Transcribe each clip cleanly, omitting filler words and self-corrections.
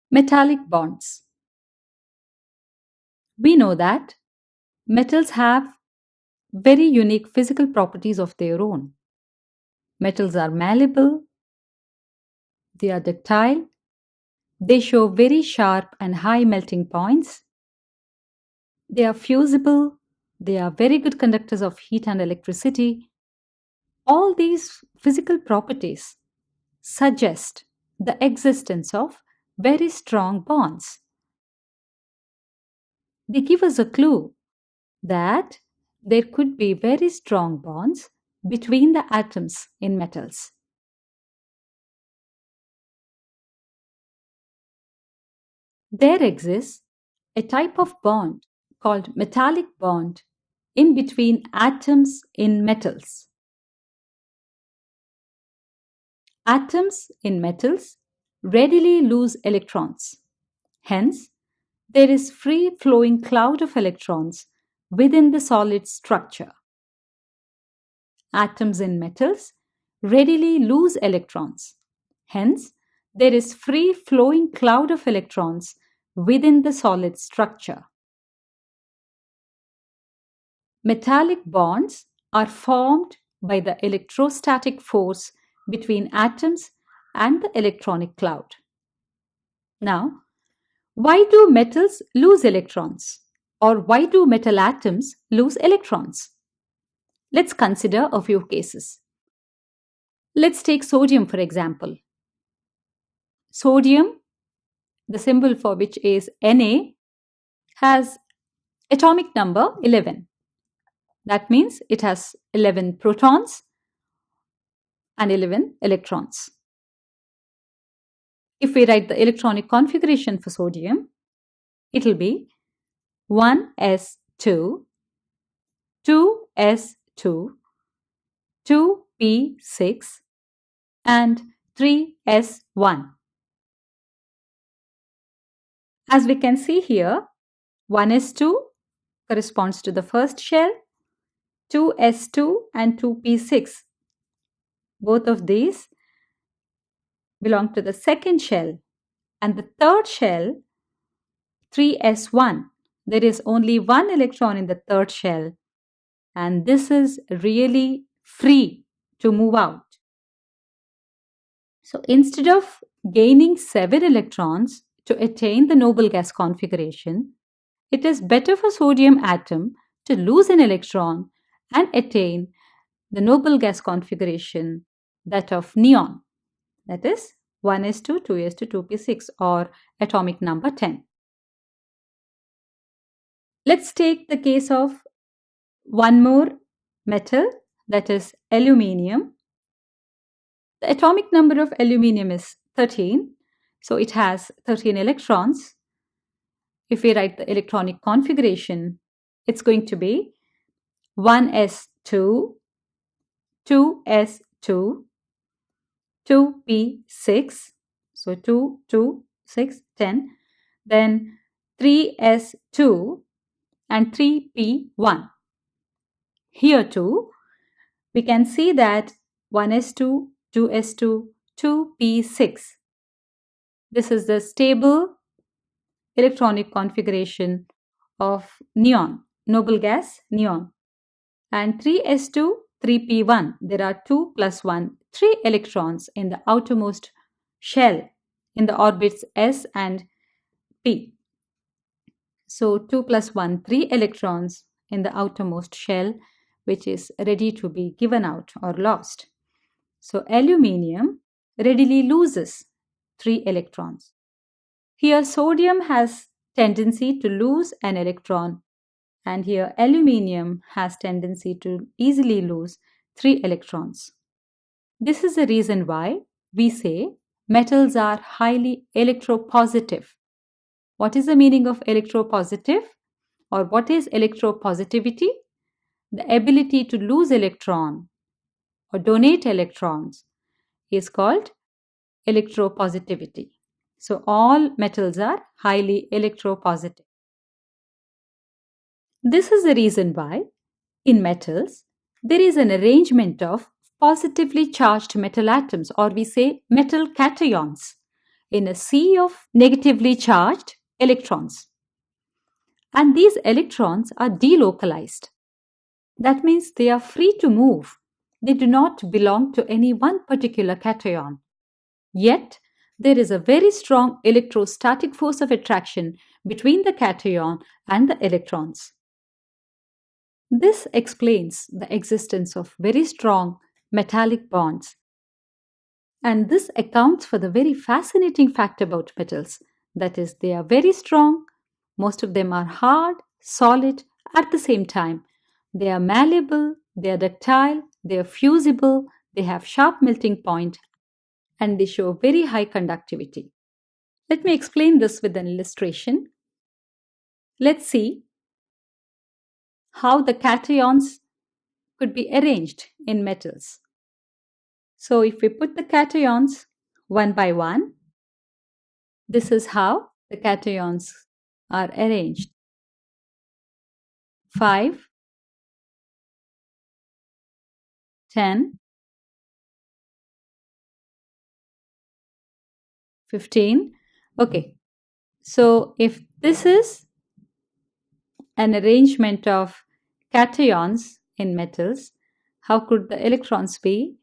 Metallic bonds. We know that metals have very unique physical properties of their own. Metals are malleable, they are ductile, they show very sharp and high melting points, they are fusible, they are very good conductors of heat and electricity. All these physical properties suggest the existence of very strong bonds. They give us a clue that there could be very strong bonds between the atoms in metals. There exists a type of bond called metallic bond in between atoms in metals. Atoms in metals readily lose electrons. Hence, there is free flowing cloud of electrons within the solid structure. Atoms in metals readily lose electrons. Hence, there is free flowing cloud of electrons within the solid structure. Metallic bonds are formed by the electrostatic force between atoms and the electronic cloud. Now, why do metals lose electrons? Or why do metal atoms lose electrons? Let's consider a few cases. Let's take sodium for example. Sodium, the symbol for which is Na, has atomic number 11. That means it has 11 protons and 11 electrons. If we write the electronic configuration for sodium, it will be 1s2, 2s2, 2p6 and 3s1. As we can see here, 1s2 corresponds to the first shell, 2s2 and 2p6. Both of these belong to the second shell, and the third shell, 3s1. There is only one electron in the third shell, and this is really free to move out. So instead of gaining 7 electrons to attain the noble gas configuration, it is better for sodium atom to lose an electron and attain the noble gas configuration, that of neon, that is 1s2, 2s2, 2p6 or atomic number 10. Let's take the case of one more metal, that is aluminium. The atomic number of aluminium is 13, so it has 13 electrons. If we write the electronic configuration, it's going to be 1s2, 2s2, 2p6, so 2, 2, 6, 10, then 3s2 and 3p1. Here too, we can see that 1s2, 2s2, 2p6. This is the stable electronic configuration of neon, noble gas neon. And 3s2, 3p1, there are 2 plus 1, 3 electrons in the outermost shell in the orbits s and p. So 2 plus 1, 3 electrons in the outermost shell, which is ready to be given out or lost. So aluminium readily loses 3 electrons. Here sodium has tendency to lose an electron, and here aluminium has tendency to easily lose 3 electrons. This is the reason why we say metals are highly electropositive. What is the meaning of electropositive, or what is electropositivity? The ability to lose electron or donate electrons is called electropositivity. So all metals are highly electropositive. This is the reason why in metals there is an arrangement of positively charged metal atoms, or we say metal cations, in a sea of negatively charged electrons. And these electrons are delocalized. That means they are free to move. They do not belong to any one particular cation. Yet, there is a very strong electrostatic force of attraction between the cation and the electrons. This explains the existence of very strong metallic bonds. And this accounts for the very fascinating fact about metals, that is, they are very strong, most of them are hard, solid at the same time. They are malleable, they are ductile, they are fusible, they have sharp melting point, and they show very high conductivity. Let me explain this with an illustration. Let's see how the cations could be arranged in metals. So if we put the cations one by one, this is how the cations are arranged. 5, 10, 15. Okay, so if this is an arrangement of cations in metals, how could the electrons be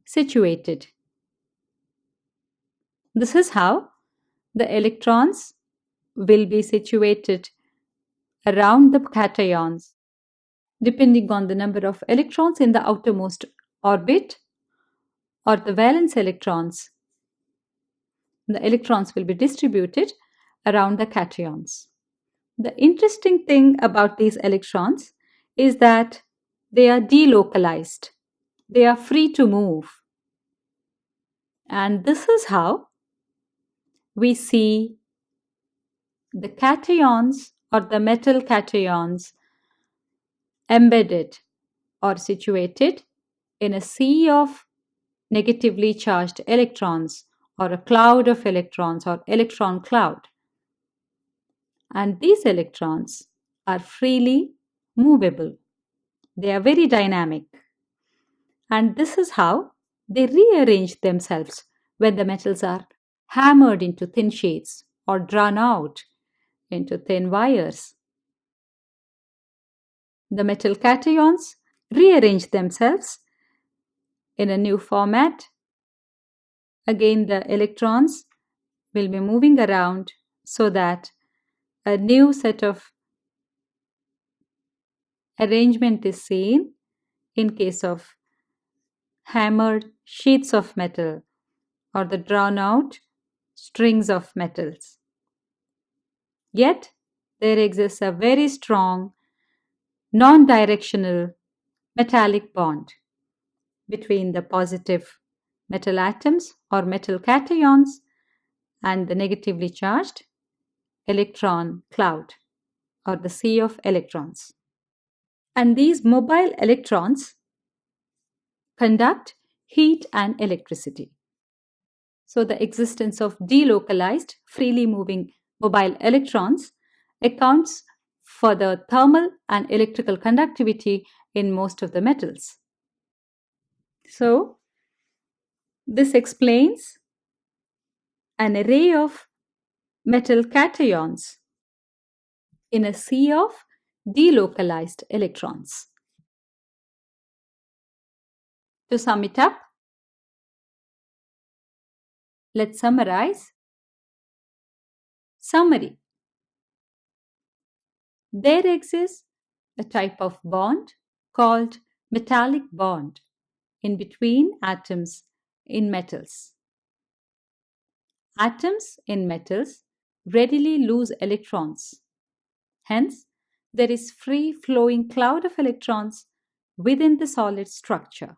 situated? This is how the electrons will be situated around the cations, depending on the number of electrons in the outermost orbit or the valence electrons. The electrons will be distributed around the cations. The interesting thing about these electrons is that they are delocalized. They are free to move. And this is how we see the cations or the metal cations embedded or situated in a sea of negatively charged electrons or a cloud of electrons or electron cloud. And these electrons are freely movable. They are very dynamic. And this is how they rearrange themselves when the metals are hammered into thin sheets or drawn out into thin wires. The metal cations rearrange themselves in a new format. Again, the electrons will be moving around so that a new set of arrangement is seen in case of hammered sheets of metal or the drawn out strings of metals. Yet, there exists a very strong non-directional metallic bond between the positive metal atoms or metal cations and the negatively charged electron cloud or the sea of electrons. And these mobile electrons conduct heat and electricity. So the existence of delocalized, freely moving mobile electrons accounts for the thermal and electrical conductivity in most of the metals. So this explains an array of metal cations in a sea of delocalized electrons. To sum it up, let's summarize. Summary. There exists a type of bond called metallic bond in between atoms in metals. Atoms in metals readily lose electrons. Hence, there is free flowing cloud of electrons within the solid structure.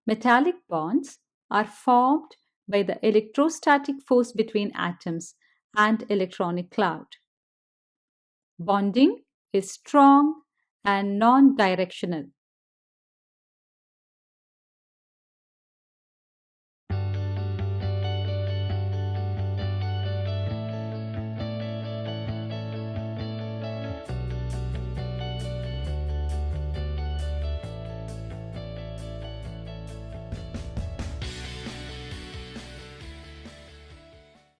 Metallic bonds are formed by the electrostatic force between atoms and electronic cloud. Bonding is strong and non-directional.